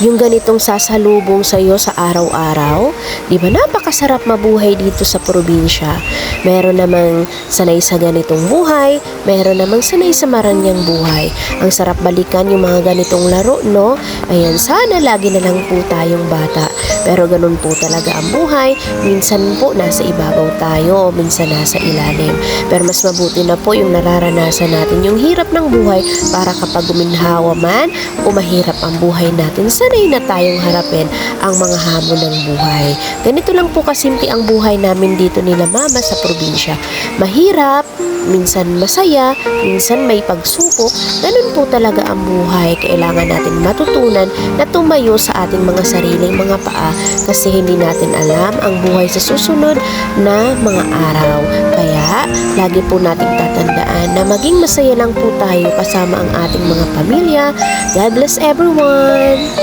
yung ganitong sasalubong sa iyo sa araw-araw? Di ba napakasarap mabuhay dito sa probinsya? Meron namang sanay sa ganitong buhay, meron namang sanay sa maranyang buhay. Ang sarap balikan yung mga ganitong laro, no? Ayan, sana lagi na lang po tayong bata. Pero ganun po talaga ang buhay. Minsan po nasa ibabaw tayo, minsan nasa ilalim. Pero mas mabuti na po yung nararanasan natin yung hirap ng buhay para kapag guminhawa man o mahirap ang buhay natin, sanay na tayong harapin ang mga hamon ng buhay. Ganito lang po kasimple ang buhay namin dito nila mama sa probinsya. Mahirap, minsan masaya, minsan may pagsubok. Ganun po talaga ang buhay. Kailangan natin matutunan na tumayo sa ating mga sariling mga paa kasi hindi natin alam ang buhay sa susunod na mga araw. Kaya, lagi po nating tatandaan na maging masaya lang po tayo kasama ang ating mga pamilya. God bless everyone!